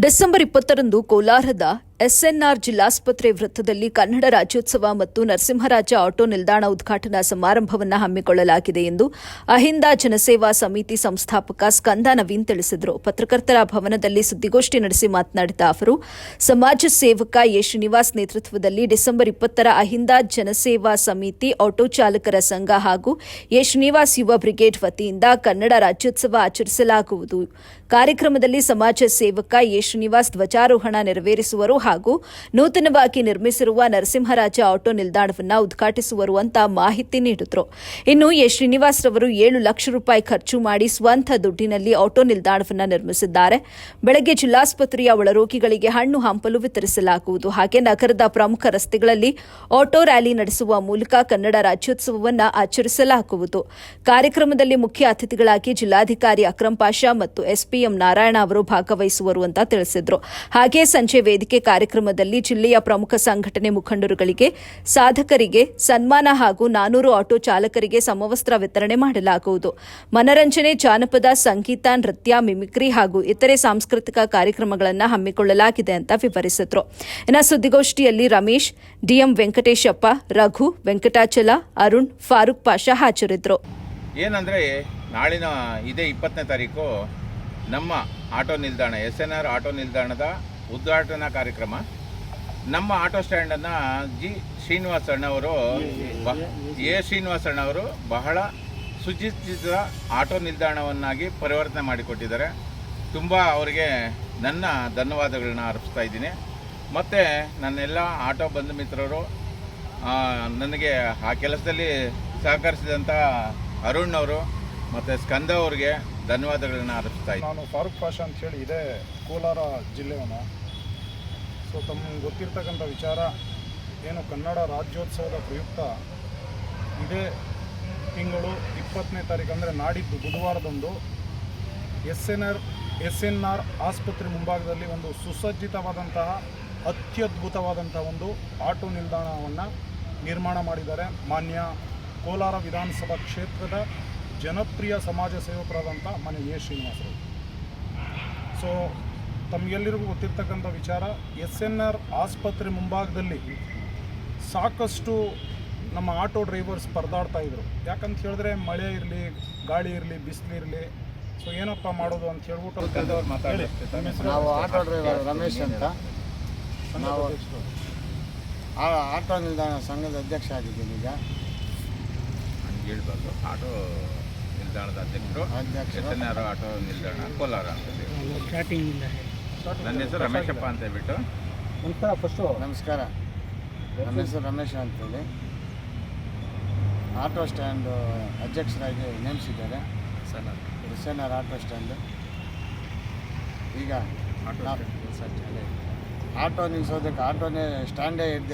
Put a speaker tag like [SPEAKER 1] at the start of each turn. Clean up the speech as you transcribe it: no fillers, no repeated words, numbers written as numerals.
[SPEAKER 1] December 20ರಂದು ಕೋಲಾರದ SNR ಜಿಲ್ಲಾಸ್ಪತ್ರೆ ವೃತ್ತದಲ್ಲಿ ಕನ್ನಡ ರಾಜ್ಯೋತ್ಸವ ಮತ್ತು ನರಸಿಂಹರಾಜ ಆಟೋ ನಿಲ್ದಾಣ ಉದ್ಘಾಟನಾ ಸಮಾರಂಭವನ್ನು ಹಮ್ಮಿಕೊಳ್ಳಲಾಗಿದೆ ಎಂದು ಅಹಿಂದ ಜನಸೇವಾ ಸಮಿತಿ ಸಂಸ್ಥಾಪಕ ಸ್ಕಂದ ನವೀನ್ ತಿಳಿಸಿದರು. ಪತ್ರಕರ್ತರ ಭವನದಲ್ಲಿ ಸುದ್ದಿಗೋಷ್ಠಿ ನಡೆಸಿ ಮಾತನಾಡಿದ ಅವರು, ಸಮಾಜ ಸೇವಕ ಎ ಶ್ರೀನಿವಾಸ್ ನೇತೃತ್ವದಲ್ಲಿ ಡಿಸೆಂಬರ್ 20ರ ಅಹಿಂದ ಜನಸೇವಾ ಸಮಿತಿ, ಆಟೋ ಚಾಲಕರ ಸಂಘ ಹಾಗೂ ಎ ಶ್ರೀನಿವಾಸ್ ಯುವ ಬ್ರಿಗೇಡ್ ವತಿಯಿಂದ ಕನ್ನಡ ರಾಜ್ಯೋತ್ಸವ ಆಚರಿಸಲಾಗುವುದು. ಕಾರ್ಯಕ್ರಮದಲ್ಲಿ ಸಮಾಜ ಸೇವಕ ಎ ಶ್ರೀನಿವಾಸ್ ಧ್ವಜಾರೋಹಣ ನೆರವೇರಿಸುವರು ಹಾಗೂ ನೂತನವಾಗಿ ನಿರ್ಮಿಸಿರುವ ನರಸಿಂಹರಾಜ ಆಟೋ ನಿಲ್ದಾಣವನ್ನು ಉದ್ಘಾಟಿಸುವರು ಅಂತ ಮಾಹಿತಿ ನೀಡಿದರು. ಇನ್ನು ಎ ಶ್ರೀನಿವಾಸ್ ರವರು 7 ಲಕ್ಷ ರೂಪಾಯಿ ಖರ್ಚು ಮಾಡಿ ಸ್ವಂತ ದುಡ್ಡಿನಲ್ಲಿ ಆಟೋ ನಿಲ್ದಾಣವನ್ನು ನಿರ್ಮಿಸಿದ್ದಾರೆ. ಬೆಳಗ್ಗೆ ಜಿಲ್ಲಾಸ್ಪತ್ರೆಯ ಒಳರೋಗಿಗಳಿಗೆ ಹಣ್ಣು ಹಂಪಲು ವಿತರಿಸಲಾಗುವುದು. ಹಾಗೆ ನಗರದ ಪ್ರಮುಖ ರಸ್ತೆಗಳಲ್ಲಿ ಆಟೋ ರ್ಯಾಲಿ ನಡೆಸುವ ಮೂಲಕ ಕನ್ನಡ ರಾಜ್ಯೋತ್ಸವವನ್ನು ಆಚರಿಸಲಾಗುವುದು. ಕಾರ್ಯಕ್ರಮದಲ್ಲಿ ಮುಖ್ಯ ಅತಿಥಿಗಳಾಗಿ ಜಿಲ್ಲಾಧಿಕಾರಿ ಅಕ್ರಂ ಪಾಷಾ ಮತ್ತು ಎಸ್ಪಿಎಂ ನಾರಾಯಣ ಅವರು ಭಾಗವಹಿಸುವರು ಅಂತ ತಿಳಿಸಿದರು. ಹಾಗೆ ಸಂಜೆ ವೇದಿಕೆ ಕಾರ್ಯಕ್ರಮದಲ್ಲಿ ಜಿಲ್ಲೆಯ ಪ್ರಮುಖ ಸಂಘಟನೆ ಮುಖಂಡರುಗಳಿಗೆ, ಸಾಧಕರಿಗೆ ಸನ್ಮಾನ ಹಾಗೂ 400 ಆಟೋ ಚಾಲಕರಿಗೆ ಸಮವಸ್ತ್ರ ವಿತರಣೆ ಮಾಡಲಾಗುವುದು. ಮನರಂಜನೆ, ಜಾನಪದ, ಸಂಗೀತ, ನೃತ್ಯ, ಮಿಮಿಕ್ರಿ ಹಾಗೂ ಇತರೆ ಸಾಂಸ್ಕೃತಿಕ ಕಾರ್ಯಕ್ರಮಗಳನ್ನು ಹಮ್ಮಿಕೊಳ್ಳಲಾಗಿದೆ ಅಂತ ವಿವರಿಸಿದರು. ಇನ್ನು ಸುದ್ದಿಗೋಷ್ಠಿಯಲ್ಲಿ ರಮೇಶ್, ಡಿಎಂ ವೆಂಕಟೇಶಪ್ಪ, ರಘು, ವೆಂಕಟಾಚಲ, ಅರುಣ್, ಫಾರೂಕ್ ಪಾಷಾ ಹಾಜರಿದ್ದರು.
[SPEAKER 2] ಏನಂದರೆ ನಾಳಿನ ಇದೇ 20ನೇ ತಾರೀಕು ನಮ್ಮ ಆಟೋ ನಿಲ್ದಾಣ ಎಸ್ಎನ್ಆರ್ ಆಟೋ ನಿಲ್ದಾಣದ ಉದ್ಘಾಟನಾ ಕಾರ್ಯಕ್ರಮ. ನಮ್ಮ ಆಟೋ ಸ್ಟ್ಯಾಂಡನ್ನು ಶ್ರೀನಿವಾಸ್ ಅಣ್ಣವರು ಬಹಳ ಸುಚಿತ ಆಟೋ ನಿಲ್ದಾಣವನ್ನಾಗಿ ಪರಿವರ್ತನೆ ಮಾಡಿಕೊಟ್ಟಿದ್ದಾರೆ. ತುಂಬ ಅವರಿಗೆ ನನ್ನ ಧನ್ಯವಾದಗಳನ್ನ ಅರ್ಪಿಸ್ತಾ ಇದ್ದೀನಿ. ಮತ್ತು ನನ್ನೆಲ್ಲ ಆಟೋ ಬಂಧು ಮಿತ್ರರು, ನನಗೆ ಆ ಕೆಲಸದಲ್ಲಿ ಸಹಕರಿಸಿದಂಥ ಅರುಣ್ ಅವರು ಮತ್ತು ಸ್ಕಂದ ಅವ್ರಿಗೆ ಧನ್ಯವಾದಗಳನ್ನ ಅರ್ಪಿಸ್ತಾ ಇದ್ದೀನಿ.
[SPEAKER 3] ನಾನು ಫಾರೂಕ್ ಪಾಷಾ ಅಂತೇಳಿ ಇದೇ ಕೋಲಾರ ಜಿಲ್ಲೆಯವನು. ಸೊ ತಮಗೆ ಗೊತ್ತಿರ್ತಕ್ಕಂಥ ವಿಚಾರ ಏನು, ಕನ್ನಡ ರಾಜ್ಯೋತ್ಸವದ ಪ್ರಯುಕ್ತ ಇದೇ ತಿಂಗಳು 20ನೇ ತಾರೀಕು ಅಂದರೆ ನಾಡಿದ್ದು ಬುಧವಾರದಂದು ಎಸ್ ಎನ್ ಆರ್ ಆಸ್ಪತ್ರೆ ಮುಂಭಾಗದಲ್ಲಿ ಒಂದು ಸುಸಜ್ಜಿತವಾದಂತಹ ಅತ್ಯದ್ಭುತವಾದಂಥ ಒಂದು ಆಟೋ ನಿಲ್ದಾಣವನ್ನು ನಿರ್ಮಾಣ ಮಾಡಿದ್ದಾರೆ. ಮಾನ್ಯ ಕೋಲಾರ ವಿಧಾನಸಭಾ ಕ್ಷೇತ್ರದ ಜನಪ್ರಿಯ ಸಮಾಜ ಸೇವಕರಾದಂಥ ಮನೆ ಎ ಶ್ರೀನಿವಾಸರು. ಸೊ ತಮಗೆಲ್ಲರಿಗೂ ಗೊತ್ತಿರ್ತಕ್ಕಂಥ ವಿಚಾರ, ಎಸ್ಎನ್ಆರ್ ಆಸ್ಪತ್ರೆ ಮುಂಭಾಗದಲ್ಲಿ ಸಾಕಷ್ಟು ನಮ್ಮ ಆಟೋ ಡ್ರೈವರ್ಸ್ ಪರದಾಡ್ತಾ ಇದ್ರು. ಯಾಕಂತ ಹೇಳಿದ್ರೆ ಮಳೆ ಇರಲಿ, ಗಾಳಿ ಇರಲಿ, ಬಿಸಿಲಿರಲಿ, ಸೊ ಏನಪ್ಪ ಮಾಡೋದು ಅಂತ ಹೇಳ್ಬಿಟ್ಟು
[SPEAKER 4] ನಾವು ಆಟೋ ಡ್ರೈವರ್ ರಮೇಶ್ ಅಂತ, ನಾವು ಆಟೋ ನಿಲ್ದಾಣ ಸಂಘದ ಅಧ್ಯಕ್ಷ ಆಗಿದ್ದೀನಿ. ಈಗ
[SPEAKER 2] ಹೇಳ್ಬಾರ್ದು, ಆಟೋ ನಿಲ್ದಾಣದ ಅಧ್ಯಕ್ಷರು ಎಸ್ಎನ್ಆರ್ ಆಟೋ ನಿಲ್ದಾಣ ಕೋಲಾರ ಅಂತ. ನನ್ನ ಹೆಸರು ರಮೇಶಪ್ಪ ಅಂತ ಹೇಳ್ಬಿಟ್ಟು.
[SPEAKER 4] ನಮಸ್ಕಾರ, ನನ್ನ ಹೆಸರು ರಮೇಶ್ ಅಂತೇಳಿ. ಆಟೋ ಸ್ಟ್ಯಾಂಡ್ ಅಧ್ಯಕ್ಷರಾಗಿ ನೇಮಿಸಿದ್ದಾರೆ ಎಸ್ಎನ್ಆರ್ ಆಟೋ ಸ್ಟ್ಯಾಂಡ್. ಈಗ ಆಟೋ ನಿಲ್ಲಿಸೋದಕ್ಕೆ ಆಟೋನೇ ಸ್ಟ್ಯಾಂಡೇ ಇಲ್ಲ.